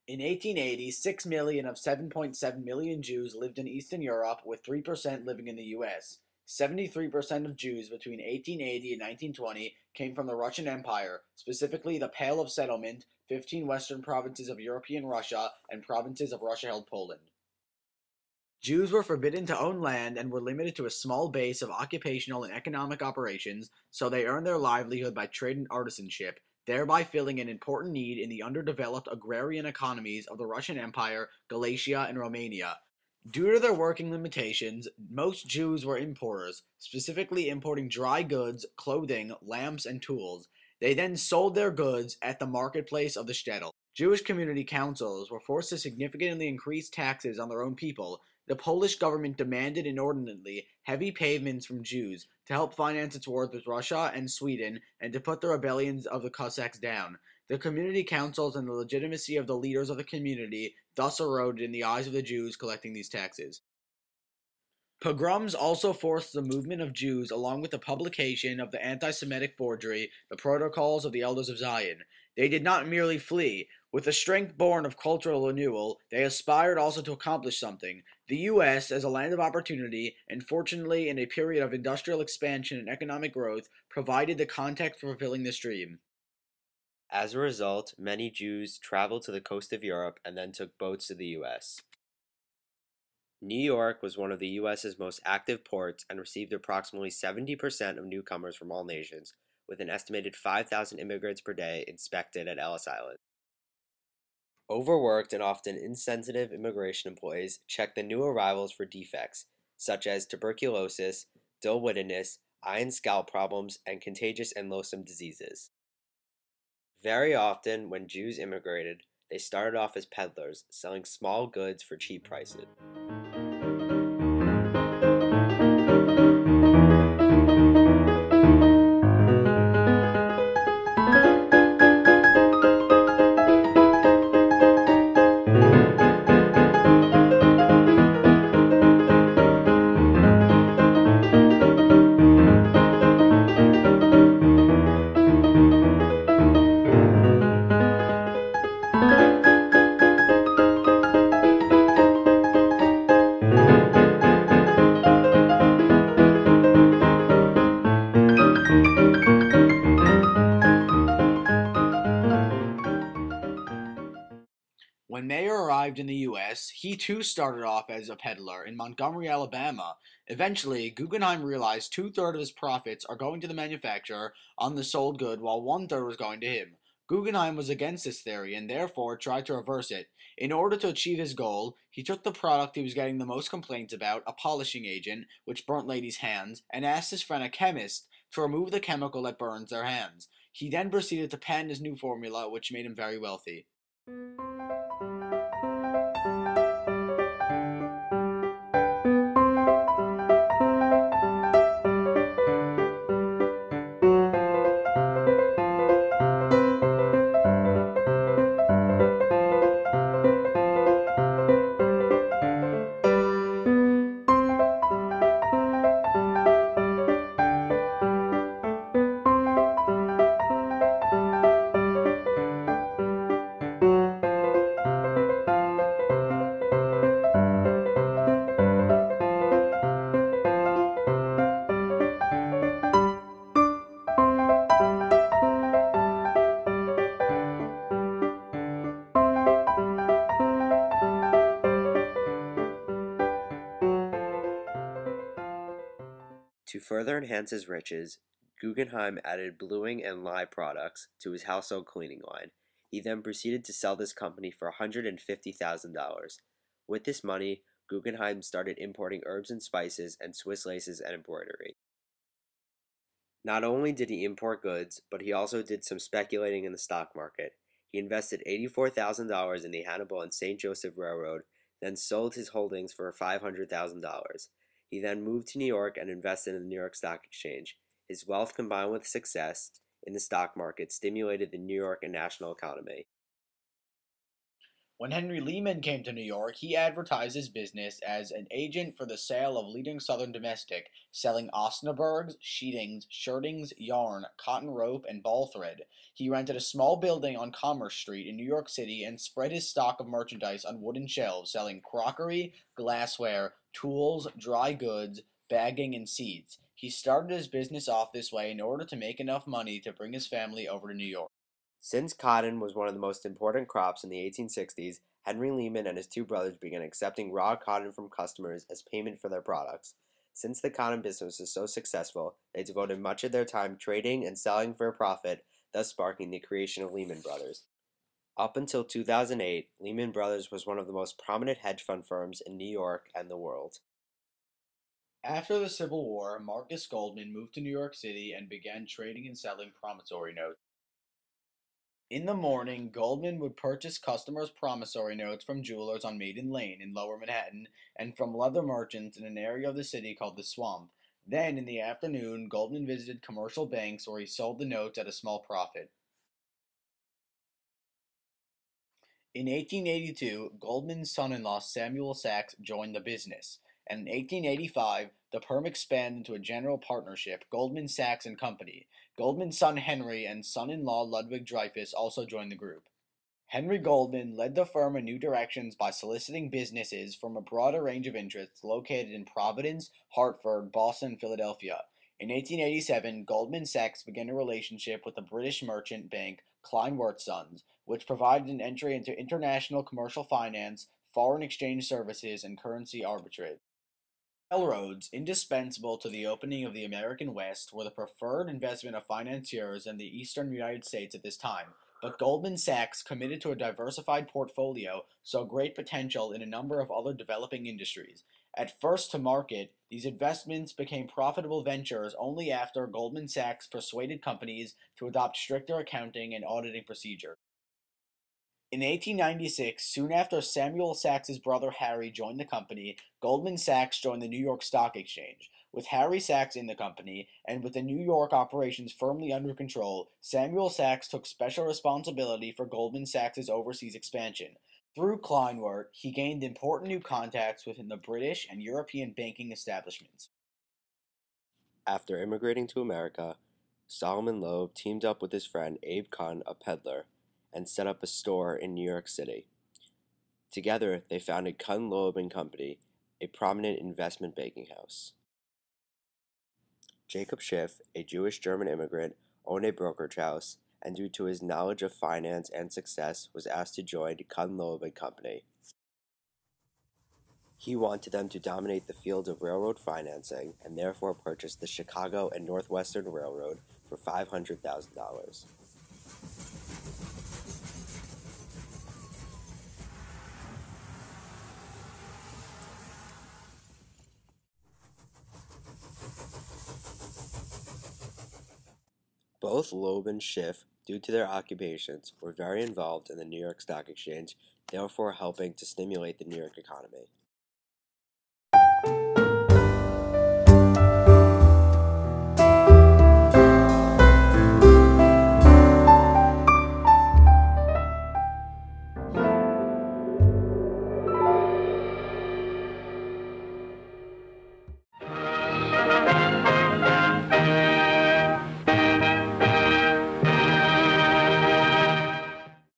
In 1880, 6 million of 7.7 million Jews lived in Eastern Europe, with 3% living in the US. 73% of Jews between 1880 and 1920 came from the Russian Empire, specifically the Pale of Settlement, 15 western provinces of European Russia, and provinces of Russia-held Poland. Jews were forbidden to own land and were limited to a small base of occupational and economic operations, so they earned their livelihood by trade and artisanship, thereby filling an important need in the underdeveloped agrarian economies of the Russian Empire, Galatia, and Romania. Due to their working limitations, most Jews were importers, specifically importing dry goods, clothing, lamps, and tools. They then sold their goods at the marketplace of the shtetl. Jewish community councils were forced to significantly increase taxes on their own people. The Polish government demanded inordinately heavy payments from Jews to help finance its wars with Russia and Sweden and to put the rebellions of the Cossacks down. The community councils and the legitimacy of the leaders of the community thus eroded in the eyes of the Jews collecting these taxes. Pogroms also forced the movement of Jews along with the publication of the anti-Semitic forgery, the Protocols of the Elders of Zion. They did not merely flee. With the strength born of cultural renewal, they aspired also to accomplish something. The U.S., as a land of opportunity, and fortunately in a period of industrial expansion and economic growth, provided the context for fulfilling this dream. As a result, many Jews traveled to the coast of Europe and then took boats to the U.S. New York was one of the U.S.'s most active ports and received approximately 70% of newcomers from all nations, with an estimated 5,000 immigrants per day inspected at Ellis Island. Overworked and often insensitive immigration employees checked the new arrivals for defects, such as tuberculosis, dull-wittedness, eye and scalp problems, and contagious and loathsome diseases. Very often, when Jews immigrated, they started off as peddlers, selling small goods for cheap prices. When Mayer arrived in the U.S., he too started off as a peddler in Montgomery, Alabama. Eventually, Guggenheim realized two-thirds of his profits are going to the manufacturer on the sold good, while one-third was going to him. Guggenheim was against this theory and therefore tried to reverse it. In order to achieve his goal, he took the product he was getting the most complaints about, a polishing agent, which burnt ladies' hands, and asked his friend, a chemist, to remove the chemical that burns their hands. He then proceeded to patent his new formula, which made him very wealthy. To further enhance his riches, Guggenheim added bluing and lye products to his household cleaning line. He then proceeded to sell this company for $150,000. With this money, Guggenheim started importing herbs and spices and Swiss laces and embroidery. Not only did he import goods, but he also did some speculating in the stock market. He invested $84,000 in the Hannibal and St. Joseph Railroad, then sold his holdings for $500,000. He then moved to New York and invested in the New York Stock Exchange. His wealth combined with success in the stock market stimulated the New York and national economy. When Henry Lehman came to New York, he advertised his business as an agent for the sale of leading Southern domestic, selling Osnaburgs, sheetings, shirtings, yarn, cotton rope, and ball thread. He rented a small building on Commerce Street in New York City and spread his stock of merchandise on wooden shelves, selling crockery, glassware, tools, dry goods, bagging, and seeds. He started his business off this way in order to make enough money to bring his family over to New York. Since cotton was one of the most important crops in the 1860s, Henry Lehman and his two brothers began accepting raw cotton from customers as payment for their products. Since the cotton business was so successful, they devoted much of their time trading and selling for a profit, thus sparking the creation of Lehman Brothers. Up until 2008, Lehman Brothers was one of the most prominent hedge fund firms in New York and the world. After the Civil War, Marcus Goldman moved to New York City and began trading and selling promissory notes. In the morning, Goldman would purchase customers' promissory notes from jewelers on Maiden Lane in Lower Manhattan and from leather merchants in an area of the city called the Swamp. Then, in the afternoon, Goldman visited commercial banks where he sold the notes at a small profit. In 1882, Goldman's son-in-law Samuel Sachs joined the business, and in 1885, the firm expanded into a general partnership, Goldman Sachs and Company. Goldman's son Henry and son-in-law Ludwig Dreyfus also joined the group. Henry Goldman led the firm in new directions by soliciting businesses from a broader range of interests located in Providence, Hartford, Boston, and Philadelphia. In 1887, Goldman Sachs began a relationship with the British merchant bank Kleinworth Sons, which provided an entry into international commercial finance, foreign exchange services, and currency arbitrage. Railroads, indispensable to the opening of the American West, were the preferred investment of financiers in the eastern United States at this time, but Goldman Sachs, committed to a diversified portfolio, saw great potential in a number of other developing industries. At first to market, these investments became profitable ventures only after Goldman Sachs persuaded companies to adopt stricter accounting and auditing procedures. In 1896, soon after Samuel Sachs's brother Harry joined the company, Goldman Sachs joined the New York Stock Exchange. With Harry Sachs in the company, and with the New York operations firmly under control, Samuel Sachs took special responsibility for Goldman Sachs's overseas expansion. Through Kleinworth, he gained important new contacts within the British and European banking establishments. After immigrating to America, Solomon Loeb teamed up with his friend Abe Kahn, a peddler, and set up a store in New York City. Together, they founded Kahn Loeb and Company, a prominent investment banking house. Jacob Schiff, a Jewish German immigrant, owned a brokerage house, and due to his knowledge of finance and success, was asked to join Kahn Loeb and Company. He wanted them to dominate the field of railroad financing and therefore purchased the Chicago and Northwestern Railroad for $500,000. Both Loeb and Schiff, due to their occupations, were very involved in the New York Stock Exchange, therefore helping to stimulate the New York economy.